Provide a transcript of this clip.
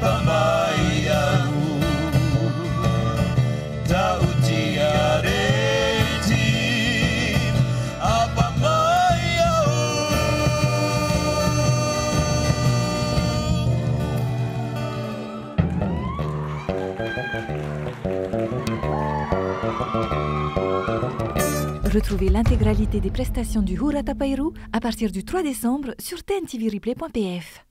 apa mai au tauti areti apa mai au. Retrouvez l'intégralité des prestations du Hura Tapairou à partir du 3 décembre sur tntvreplay.pf.